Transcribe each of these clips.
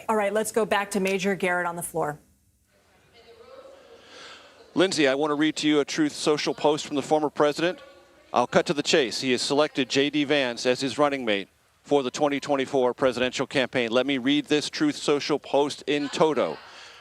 All right, let's go back to Major Garrett on the floor. Lindsay, I want to read to you a Truth Social post from the former president. I'll cut to the chase. He has selected JD Vance as his running mate for the 2024 presidential campaign. Let me read this Truth Social post in toto.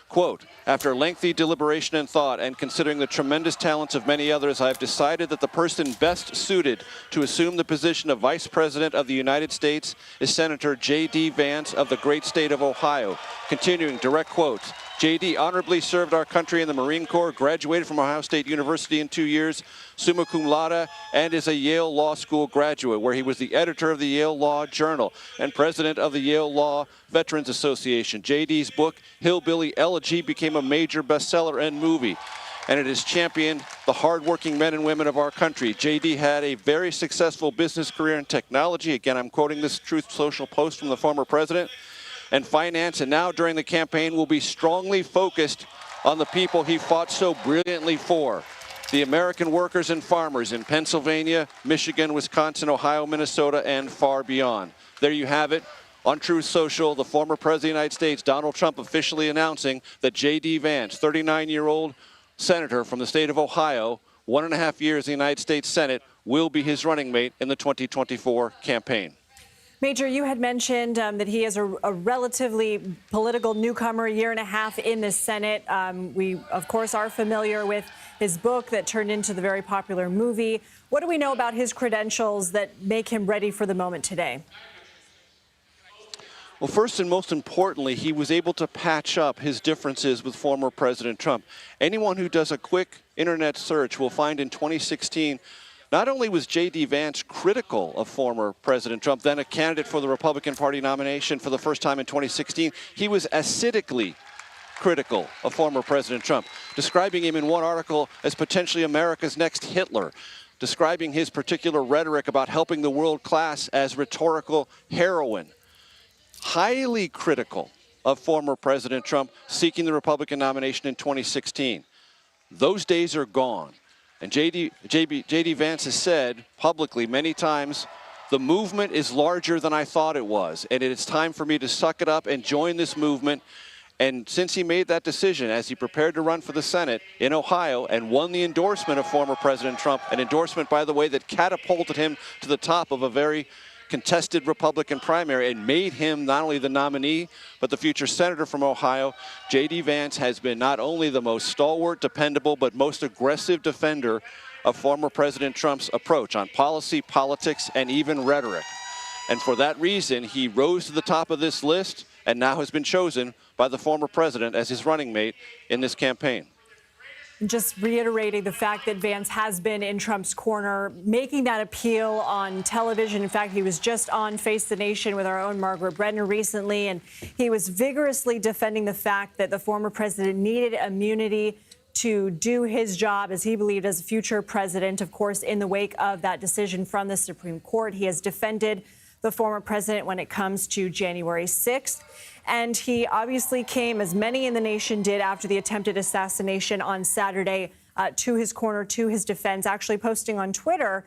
Quote, after lengthy deliberation and thought and considering the tremendous talents of many others, I have decided that the person best suited to assume the position of Vice President of the United States is Senator JD Vance of the great state of Ohio. Continuing, direct quotes. JD honorably served our country in the Marine Corps, graduated from Ohio State University in 2 years, summa cum laude, and is a Yale Law School graduate, where he was the editor of the Yale Law Journal and president of the Yale Law Veterans Association. JD's book, Hillbilly Elegy, became a major bestseller and movie, and it has championed the hardworking men and women of our country. JD had a very successful business career in technology. Again, I'm quoting this Truth Social post from the former president. And finance, and now during the campaign will be strongly focused on the people he fought so brilliantly for, the American workers and farmers in Pennsylvania, Michigan, Wisconsin, Ohio, Minnesota, and far beyond. There you have it. On Truth Social, the former president of the United States, Donald Trump, officially announcing that JD Vance, 39-year-old senator from the state of Ohio, 1.5 years in the United States Senate, will be his running mate in the 2024 campaign. Major, you had mentioned that he is a relatively political newcomer, 1.5 years in the Senate. We, of course, are familiar with his book that turned into the very popular movie. What do we know about his credentials that make him ready for the moment today? Well, first and most importantly, he was able to patch up his differences with former President Trump. Anyone who does a quick internet search will find in 2016, not only was J.D. Vance critical of former President Trump, then a candidate for the Republican Party nomination for the first time in 2016, he was acidically critical of former President Trump, describing him in one article as potentially America's next Hitler, describing his particular rhetoric about helping the world class as rhetorical heroin. Highly critical of former President Trump seeking the Republican nomination in 2016. Those days are gone. And JD Vance has said publicly many times, the movement is larger than I thought it was, and it's time for me to suck it up and join this movement. And since he made that decision, as he prepared to run for the Senate in Ohio and won the endorsement of former President Trump, an endorsement, by the way, that catapulted him to the top of a very contested Republican primary and made him not only the nominee, but the future senator from Ohio, J.D. Vance has been not only the most stalwart, dependable, but most aggressive defender of former President Trump's approach on policy, politics, and even rhetoric. And for that reason, he rose to the top of this list and now has been chosen by the former president as his running mate in this campaign. Just reiterating the fact that Vance has been in Trump's corner, making that appeal on television. In fact, he was just on Face the Nation with our own Margaret Brenner recently, and he was vigorously defending the fact that the former president needed immunity to do his job, as he believed, as a future president. Of course, in the wake of that decision from the Supreme Court, he has defended the former president when it comes to January 6th. And he obviously came, as many in the nation did, after the attempted assassination on Saturday, to his corner, to his defense, actually posting on Twitter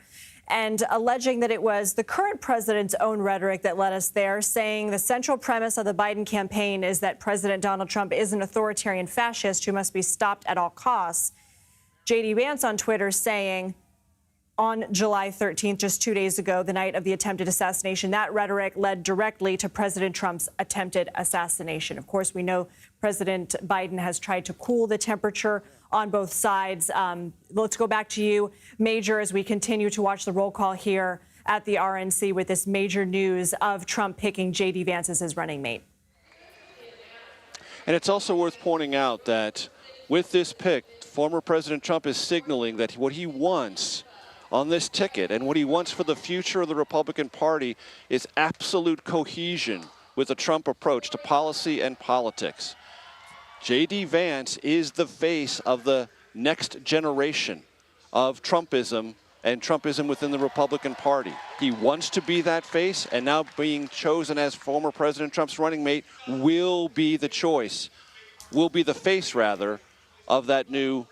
and alleging that it was the current president's own rhetoric that led us there, saying the central premise of the Biden campaign is that President Donald Trump is an authoritarian fascist who must be stopped at all costs. J.D. Vance on Twitter saying, on July 13th, just 2 days ago, the night of the attempted assassination, that rhetoric led directly to President Trump's attempted assassination. Of course, we know President Biden has tried to cool the temperature on both sides. Let's go back to you, Major, as we continue to watch the roll call here at the RNC with this major news of Trump picking J.D. Vance as his running mate. And it's also worth pointing out that with this pick, former President Trump is signaling that what he wants on this ticket and what he wants for the future of the Republican Party is absolute cohesion with the Trump approach to policy and politics. J.D. Vance is the face of the next generation of Trumpism and Trumpism within the Republican Party. He wants to be that face, and now being chosen as former President Trump's running mate will be the choice, will be the face, rather, of that new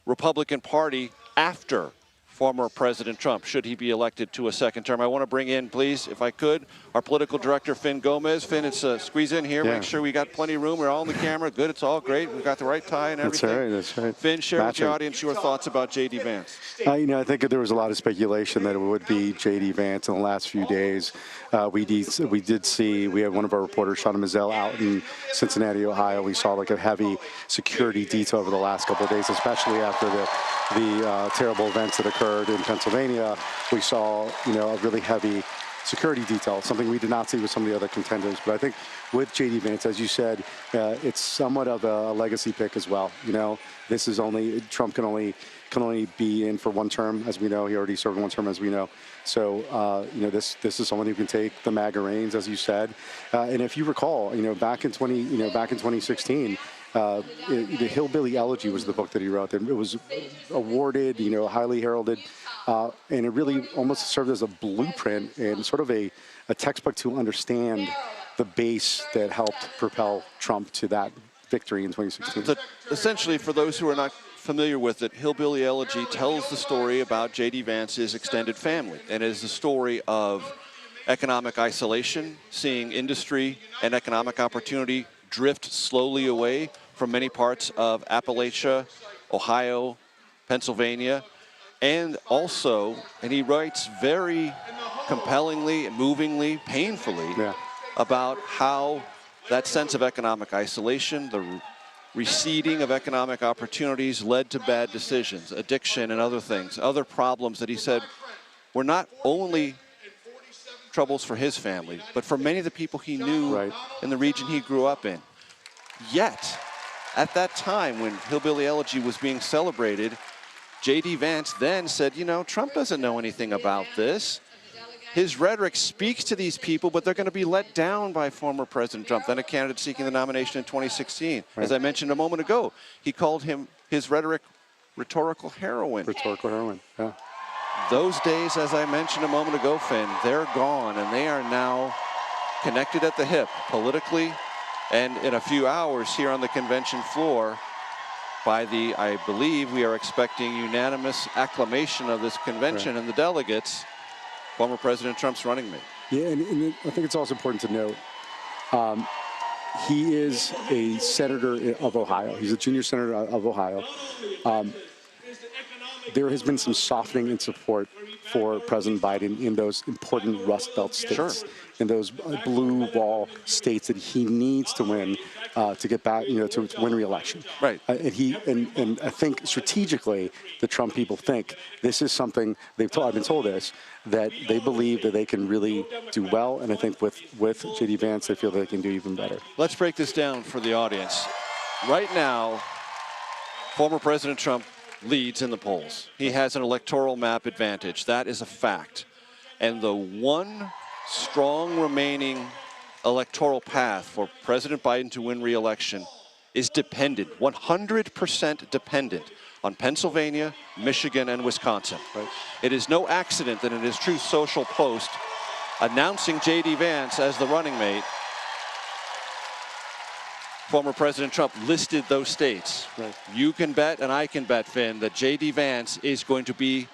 Republican Party after former President Trump, should he be elected to a second term. I want to bring in, please, if I could, our political director, Finn Gomez. Finn, it's squeeze in here. Yeah. Make sure we got plenty of room. We're all on the camera. Good. It's all great. We've got the right tie and everything. That's right. That's right. Finn, share with the audience your thoughts about JD Vance. I think there was a lot of speculation that it would be JD Vance in the last few days. We did see, we had one of our reporters, Shauna Mazzell, out in Cincinnati, Ohio. We saw like a heavy security detail over the last couple of days, especially after the terrible events that occurred in Pennsylvania. We saw, a really heavy security detail, something we did not see with some of the other contenders. But I think with JD Vance, as you said, it's somewhat of a legacy pick as well. This is Trump can only be in for one term, as we know. He already served one term, as we know. So, this is someone who can take the MAGA reins, as you said. And if you recall, back in 2016, the Hillbilly Elegy was the book that he wrote. And it was awarded, highly heralded, and it really almost served as a blueprint and sort of a textbook to understand the base that helped propel Trump to that victory in 2016. Essentially, for those who are not familiar with it, Hillbilly Elegy tells the story about J.D. Vance's extended family, and is the story of economic isolation, seeing industry and economic opportunity drift slowly away from many parts of Appalachia, Ohio, Pennsylvania, and also, and he writes very compellingly, movingly, painfully about how that sense of economic isolation, the receding of economic opportunities led to bad decisions, addiction and other things, other problems that he said were not only troubles for his family, but for many of the people he knew in the region he grew up in. Yet, at that time when Hillbilly Elegy was being celebrated, J.D. Vance then said, Trump doesn't know anything about this. His rhetoric speaks to these people, but they're going to be let down by former President Trump, then a candidate seeking the nomination in 2016. As I mentioned a moment ago, he called his rhetoric rhetorical heroin. Rhetorical heroin, yeah. Those days, as I mentioned a moment ago, Finn, they're gone, and they are now connected at the hip politically, and in a few hours here on the convention floor, I believe we are expecting unanimous acclamation of this convention and the delegates, former President Trump's running mate. Yeah, and I think it's also important to note, he is a senator of Ohio. He's a junior senator of Ohio. There has been some softening in support for President Biden in those important Rust Belt states, in those blue wall states that he needs to win to get back, to win re-election. Right. And I think strategically, the Trump people think this is something I've been told this, that they believe that they can really do well, and I think with J.D. Vance, they feel they can do even better. Let's break this down for the audience. Right now, former President Trump leads in the polls. He has an electoral map advantage. That is a fact. And the one strong remaining electoral path for President Biden to win re-election is dependent, 100% dependent on Pennsylvania, Michigan, and Wisconsin. It is no accident that in his Truth Social post announcing J.D. Vance as the running mate, former President Trump listed those states. You can bet, and I can bet, Finn, that J.D. Vance is going to be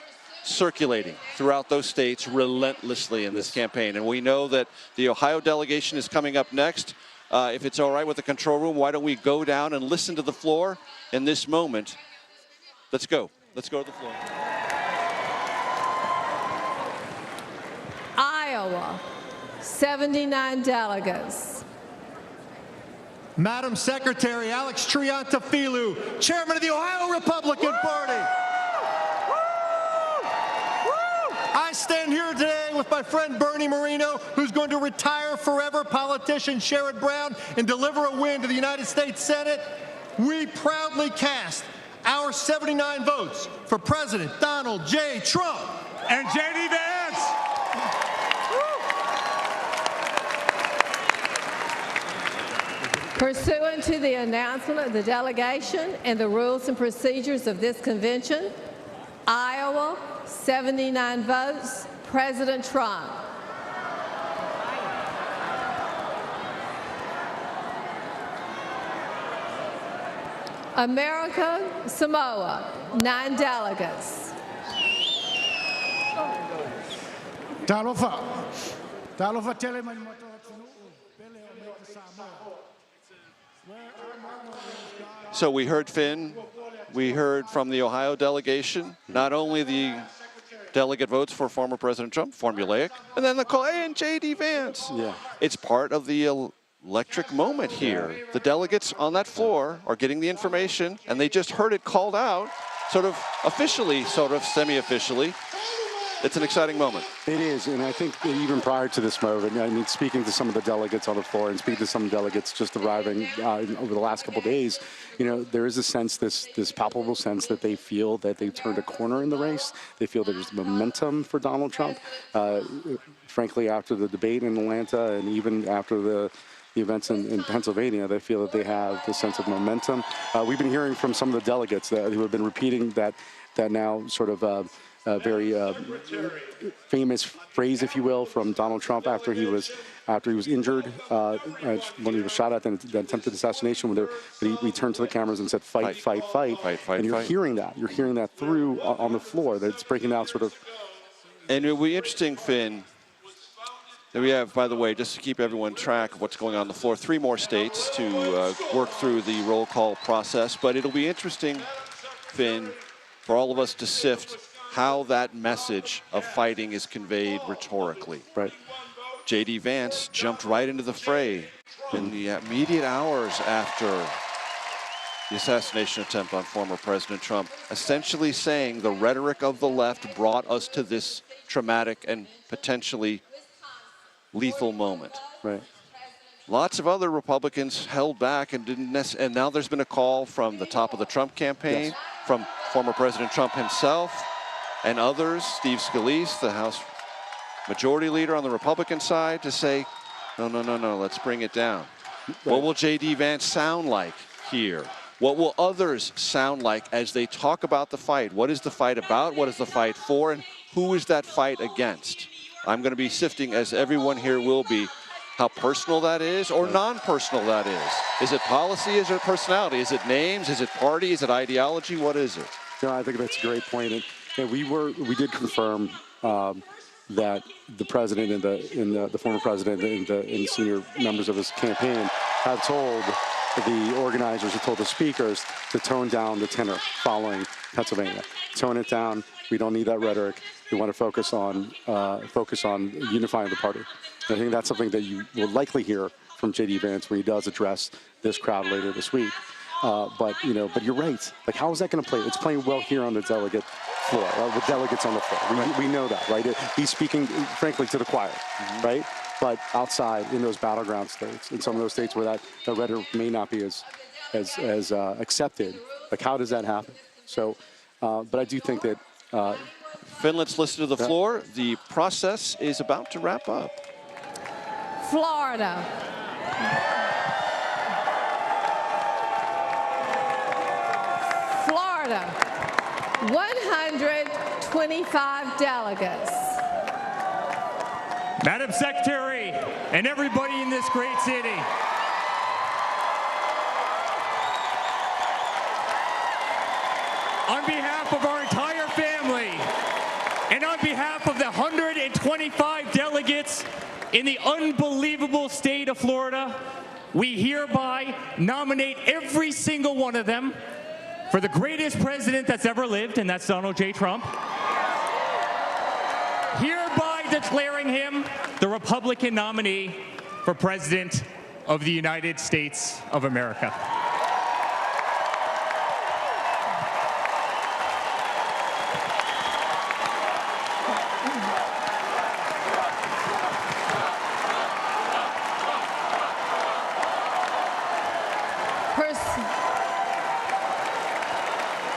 circulating throughout those states relentlessly in this campaign. And we know that the Ohio delegation is coming up next. If it's all right with the control room, why don't we go down and listen to the floor in this moment? Let's go. Let's go to the floor. Iowa, 79 delegates. Madam Secretary Alex Triantafilou, Chairman of the Ohio Republican Party. I stand here today with my friend Bernie Moreno, who's going to retire forever, politician Sherrod Brown, and deliver a win to the United States Senate. We proudly cast our 79 votes for President Donald J. Trump and JD Vance. Pursuant to the announcement of the delegation and the rules and procedures of this convention, Iowa, 79 votes, President Trump. America, Samoa, 9 delegates. So we heard Finn, we heard from the Ohio delegation, not only the delegate votes for former President Trump, formulaic, and then the call, hey, and JD Vance. Yeah. It's part of the electric moment here. The delegates on that floor are getting the information, and they just heard it called out, sort of officially, sort of semi-officially. It's an exciting moment. It is, and I think that even prior to this moment, I mean, speaking to some of the delegates on the floor and speaking to some delegates just arriving over the last couple of days, you know, there is a sense, this palpable sense that they feel that they've turned a corner in the race. They feel there's momentum for Donald Trump. Frankly, after the debate in Atlanta and even after the events in Pennsylvania, they feel that they have this sense of momentum. We've been hearing from some of the delegates who have been repeating that now sort of very famous phrase, if you will, from Donald Trump after he was injured when he was shot at the attempted assassination. When he turned to the cameras and said, "Fight, fight, fight," and you're hearing that. You're hearing that through on the floor. That it's breaking out sort of. And it'll be interesting, Finn. That we have, by the way, just to keep everyone track of what's going on the floor, 3 more states to work through the roll call process. But it'll be interesting, Finn, for all of us to sift how that message of fighting is conveyed rhetorically. Right. JD Vance jumped right into the fray in the immediate hours after the assassination attempt on former President Trump, essentially saying the rhetoric of the left brought us to this traumatic and potentially lethal moment. Right. Lots of other Republicans held back and didn't and now there's been a call from the top of the Trump campaign, yes, from former President Trump himself and others, Steve Scalise, the House Majority Leader on the Republican side, to say, no, let's bring it down. Right. What will JD Vance sound like here? What will others sound like as they talk about the fight? What is the fight about? What is the fight for? And who is that fight against? I'm going to be sifting, as everyone here will be, how personal that is or non-personal that is. Is it policy? Is it personality? Is it names? Is it party? Is it ideology? What is it? No, I think that's a great point. And we did confirm that the president and the former president and senior members of his campaign have told the organizers, have told the speakers to tone down the tenor following Pennsylvania. Tone it down. We don't need that rhetoric. We want to focus on unifying the party. And I think that's something that you will likely hear from JD Vance when he does address this crowd later this week. But you're right. Like, how is that going to play? It's playing well here on the delegate floor, with delegates on the floor. We know that, right? He's speaking, frankly, to the choir, right? But outside in those battleground states, in some of those states where that rhetoric may not be as accepted, like, how does that happen? So, but I do think that. Finn, let's listen to the floor. The process is about to wrap up. Florida. Florida, 125 delegates. Madam Secretary and everybody in this great city, on behalf of our entire family and on behalf of the 125 delegates in the unbelievable state of Florida, we hereby nominate every single one of them for the greatest president that's ever lived, and that's Donald J. Trump, hereby declaring him the Republican nominee for President of the United States of America.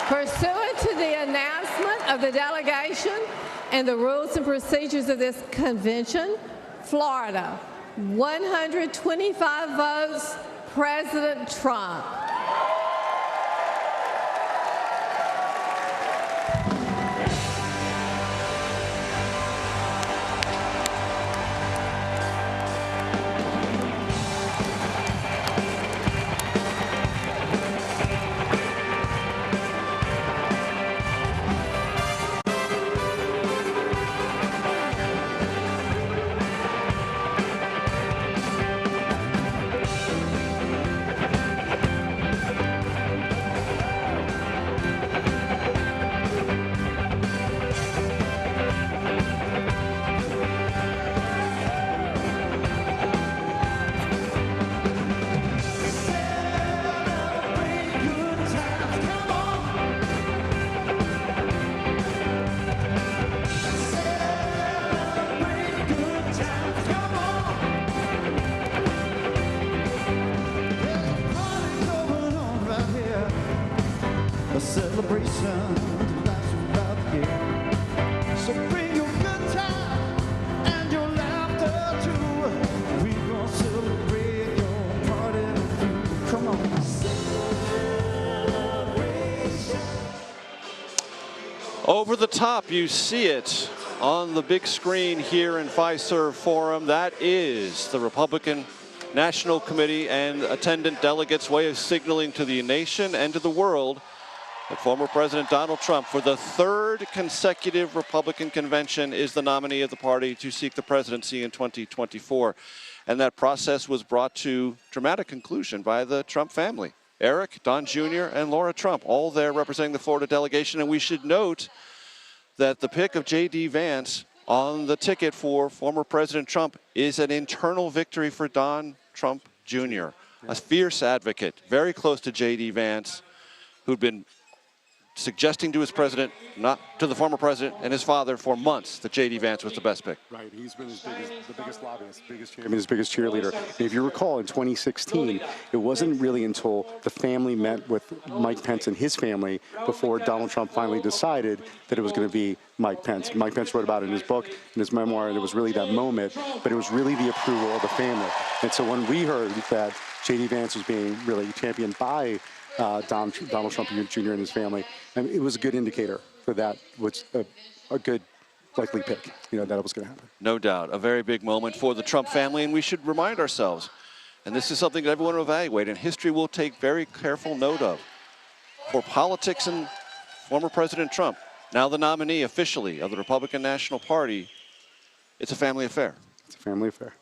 Pursuant to the announcement of the delegation and the rules and procedures of this convention, Florida, 125 votes, President Trump. So bring your good time and your laughter too. We gonna celebrate your party through. Come on. Celebration. Over the top, you see it on the big screen here in Fiserv Forum. That is the Republican National Committee and attendant delegates' way of signaling to the nation and to the world that former President Donald Trump, for the third consecutive Republican convention, is the nominee of the party to seek the presidency in 2024. And that process was brought to dramatic conclusion by the Trump family. Eric, Don Jr., and Laura Trump, all there representing the Florida delegation. And we should note that the pick of JD Vance on the ticket for former President Trump is an internal victory for Don Trump Jr., a fierce advocate, very close to JD Vance, who'd been suggesting to his president, not to the former president and his father, for months that JD Vance was the best pick. Right, he's been the biggest lobbyist, biggest champion, his biggest cheerleader. And if you recall, in 2016, it wasn't really until the family met with Mike Pence and his family before Donald Trump finally decided that it was going to be Mike Pence. Mike Pence wrote about it in his book, in his memoir, and it was really that moment, but it was really the approval of the family. And so when we heard that JD Vance was being really championed by Donald Trump Jr. and his family, and it was a good indicator for that was a good likely pick, that it was going to happen. No doubt, a very big moment for the Trump family, and we should remind ourselves, and this is something that everyone will evaluate, and history will take very careful note of. For politics and former President Trump, now the nominee officially of the Republican National Party, it's a family affair. It's a family affair.